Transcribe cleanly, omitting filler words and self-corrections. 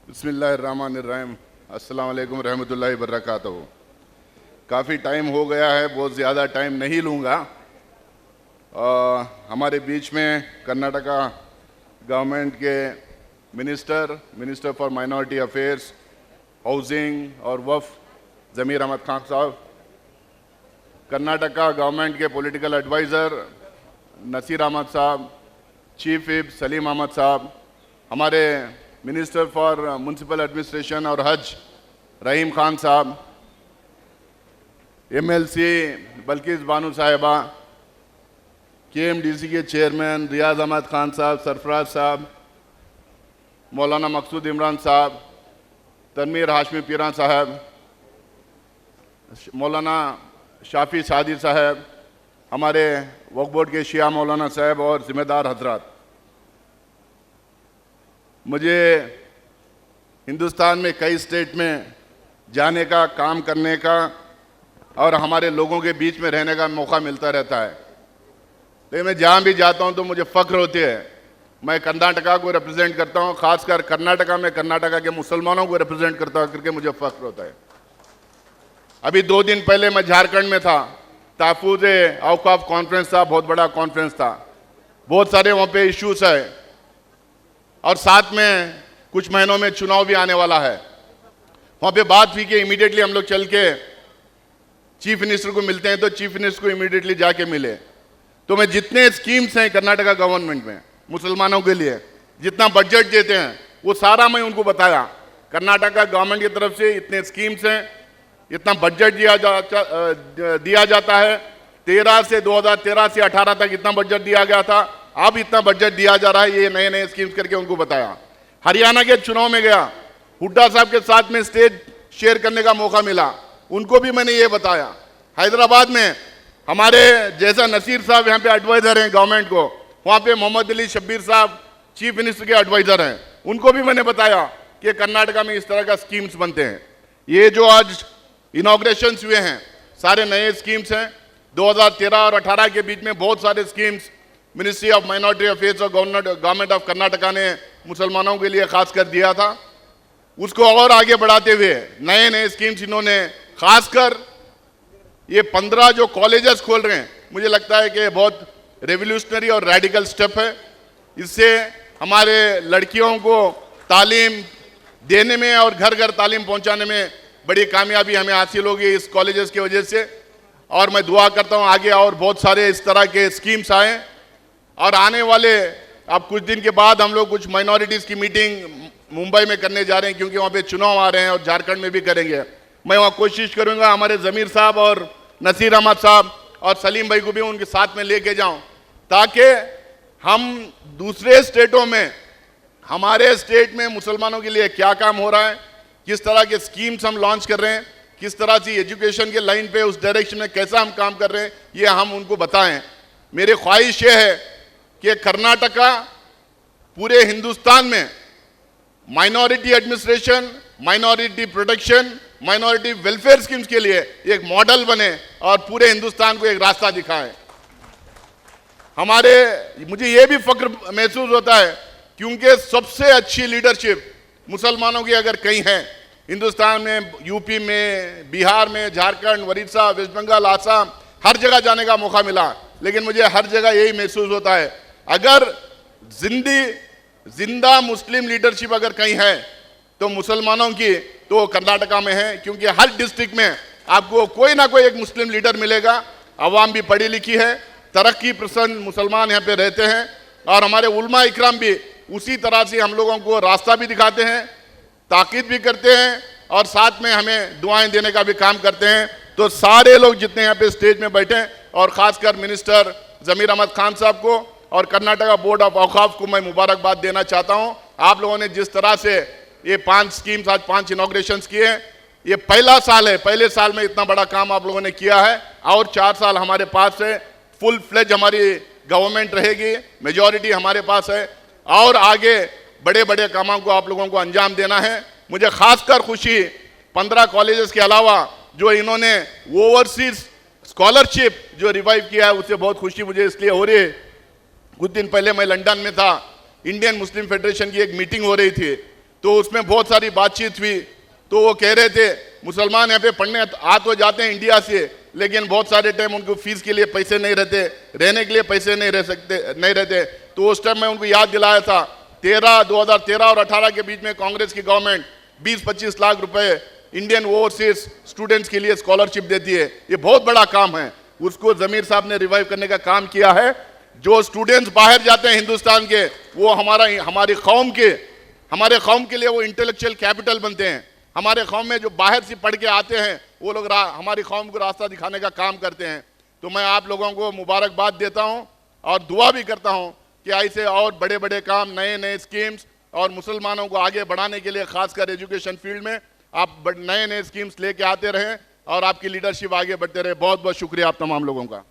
बिस्मिल्लाहिर्रहमानिर्रहीम। अस्सलाम वालेकुम रहमतुल्लाहि वबरकातुहू। काफ़ी टाइम हो गया है, बहुत ज़्यादा टाइम नहीं लूँगा। हमारे बीच में कर्नाटका गवर्नमेंट के minister for minority affairs, housing और वफ़ ज़मीर अहमद खान साहब, कर्नाटका गवर्नमेंट के पॉलिटिकल एडवाइज़र नसीर अहमद साहब, चीफ विप सलीम अहमद साहब, हमारे मिनिस्टर फॉर म्यूनसिपल एडमिनिस्ट्रेशन और हज रहीम खान साहब, एमएलसी बल्किस बानो साहिबा, केएमडीसी के चेयरमैन रियाज अहमद खान साहब, सरफराज साहब, मौलाना मकसूद इमरान साहब, तनवीर हाशमी पीरान साहब, मौलाना शाफी सादी साहब, हमारे वक्फ बोर्ड के शिया मौलाना साहब और ज़िम्मेदार हजरात, मुझे हिंदुस्तान में कई स्टेट में जाने का, काम करने का और हमारे लोगों के बीच में रहने का मौका मिलता रहता है। लेकिन मैं जहाँ भी जाता हूँ तो मुझे फ़ख्र होती है। मैं कर्नाटका को रिप्रेजेंट करता हूँ, ख़ासकर कर्नाटका में कर्नाटका के मुसलमानों को रिप्रेजेंट करता हूँ करके मुझे फ़ख्र होता है। अभी 2 दिन पहले मैं झारखंड में था, तहफ़्फ़ुज़ औक़ाफ़ कॉन्फ्रेंस था, बहुत बड़ा कॉन्फ्रेंस था, बहुत सारे वहाँ पे इश्यूज़ है और साथ में कुछ महीनों में चुनाव भी आने वाला है। वहाँ पे बात हुई कि इमीडिएटली हम लोग चल के चीफ मिनिस्टर को मिलते हैं, तो चीफ मिनिस्टर को इमीडिएटली जाके मिले। तो मैं जितने स्कीम्स हैं कर्नाटका गवर्नमेंट में मुसलमानों के लिए, जितना बजट देते हैं वो सारा मैं उनको बताया। कर्नाटका गवर्नमेंट की तरफ से इतने स्कीम्स हैं, इतना बजट दिया जाता है। 2013 से 18 तक इतना बजट दिया गया था, अब इतना बजट दिया जा रहा है, ये नए नए स्कीम्स करके उनको बताया। हरियाणा के चुनाव में गया, हुड्डा साहब के साथ में स्टेज शेयर करने का मौका मिला, उनको भी मैंने ये बताया। हैदराबाद में हमारे जैसा नसीर साहब यहाँ पे एडवाइज़र हैं गवर्नमेंट को, वहाँ पे मोहम्मद अली शब्बीर साहब चीफ मिनिस्टर के एडवाइज़र हैं, उनको भी मैंने बताया कि कर्नाटका में इस तरह का स्कीम्स बनते हैं। ये जो आज इनॉग्रेशंस हुए हैं सारे नए स्कीम्स हैं। 2013 और 18 के बीच में बहुत सारे schemes ministry of minority affairs और गवर्नमेंट ऑफ कर्नाटका ने मुसलमानों के लिए खास कर दिया था। उसको और आगे बढ़ाते हुए नए नए स्कीम्स इन्होंने, खासकर ये 15 जो कॉलेजेस खोल रहे हैं, मुझे लगता है कि बहुत रेवोल्यूशनरी और रेडिकल स्टेप है। इससे हमारे लड़कियों को तालीम देने में और घर घर तालीम पहुंचाने में बड़ी कामयाबी हमें हासिल होगी इस कॉलेजेस की वजह से। और मैं दुआ करता हूं आगे और बहुत सारे इस तरह के स्कीम्स आए। और आने वाले अब कुछ दिन के बाद हम लोग कुछ माइनॉरिटीज़ की मीटिंग मुंबई में करने जा रहे हैं, क्योंकि वहाँ पे चुनाव आ रहे हैं, और झारखंड में भी करेंगे। मैं वहाँ कोशिश करूँगा हमारे ज़मीर साहब और नसीर अहमद साहब और सलीम भाई को भी उनके साथ में लेके जाऊँ, ताकि हम दूसरे स्टेटों में, हमारे स्टेट में मुसलमानों के लिए क्या काम हो रहा है, किस तरह के स्कीम्स हम लॉन्च कर रहे हैं, किस तरह से एजुकेशन के लाइन पे उस डायरेक्शन में कैसा हम काम कर रहे हैं, ये हम उनको बताएं। मेरी ख्वाहिश ये है कि कर्नाटका पूरे हिंदुस्तान में minority administration, minority protection, minority welfare schemes के लिए एक मॉडल बने और पूरे हिंदुस्तान को एक रास्ता दिखाएं। मुझे ये भी फख्र महसूस होता है, क्योंकि सबसे अच्छी लीडरशिप मुसलमानों की अगर कहीं है हिंदुस्तान में, यूपी में, बिहार में, झारखंड, उड़ीसा, वेस्ट बंगाल, आसाम, हर जगह जाने का मौका मिला। लेकिन मुझे हर जगह यही महसूस होता है, अगर जिंदा मुस्लिम लीडरशिप अगर कहीं है तो मुसलमानों की तो कर्नाटका में है। क्योंकि हर डिस्ट्रिक्ट में आपको कोई ना कोई एक मुस्लिम लीडर मिलेगा। अवाम भी पढ़ी लिखी है, तरक्की पसंद मुसलमान यहाँ पे रहते हैं, और हमारे उलमा इकराम भी उसी तरह से हम लोगों को रास्ता भी दिखाते हैं, ताकीद भी करते हैं, और साथ में हमें दुआएं देने का भी काम करते हैं। तो सारे लोग जितने यहाँ पे स्टेज में बैठे हैं, और ख़ासकर मिनिस्टर ज़मीर अहमद खान साहब को और कर्नाटका बोर्ड ऑफ औक़ाफ़ को मैं मुबारकबाद देना चाहता हूँ। आप लोगों ने जिस तरह से ये 5 स्कीम्स, आज 5 इनॉग्रेशंस किए हैं, ये पहला साल है, पहले साल में इतना बड़ा काम आप लोगों ने किया है। और 4 साल हमारे पास है, फुल फ्लेज हमारी गवर्नमेंट रहेगी, मेजॉरिटी हमारे पास है, और आगे बड़े बड़े कामों को आप लोगों को अंजाम देना है। मुझे खासकर खुशी 15 कॉलेजेस के अलावा जो इन्होंने ओवरसीज स्कॉलरशिप जो रिवाइव किया है, उससे बहुत खुशी मुझे इसलिए हो रही है। कुछ दिन पहले मैं लंदन में था, इंडियन मुस्लिम फेडरेशन की एक मीटिंग हो रही थी, तो उसमें बहुत सारी बातचीत हुई। तो वो कह रहे थे मुसलमान यहाँ पे पढ़ने आ तो जाते हैं इंडिया से, लेकिन बहुत सारे टाइम उनको फीस के लिए पैसे नहीं रहते, रहने के लिए पैसे नहीं रहते। तो उस टाइम मैं उनको याद दिलाया था 2013 और 18 के बीच में कांग्रेस की गवर्नमेंट 20-25 लाख रुपए इंडियन ओवरसीज स्टूडेंट्स के लिए स्कॉलरशिप देती है। ये बहुत बड़ा काम है, उसको जमीर साहब ने रिवाइव करने का काम किया है। जो स्टूडेंट्स बाहर जाते हैं हिंदुस्तान के, वो हमारे कौम के लिए वो इंटेलेक्चुअल कैपिटल बनते हैं। हमारे कौम में जो बाहर से पढ़ के आते हैं वो लोग हमारी कौम को रास्ता दिखाने का काम करते हैं। तो मैं आप लोगों को मुबारकबाद देता हूं और दुआ भी करता हूं कि ऐसे और बड़े बड़े काम, नए नए स्कीम्स और मुसलमानों को आगे बढ़ाने के लिए खासकर एजुकेशन फील्ड में आप नए नए स्कीम्स लेके आते रहें और आपकी लीडरशिप आगे बढ़ते रहे। बहुत बहुत शुक्रिया आप तमाम लोगों का।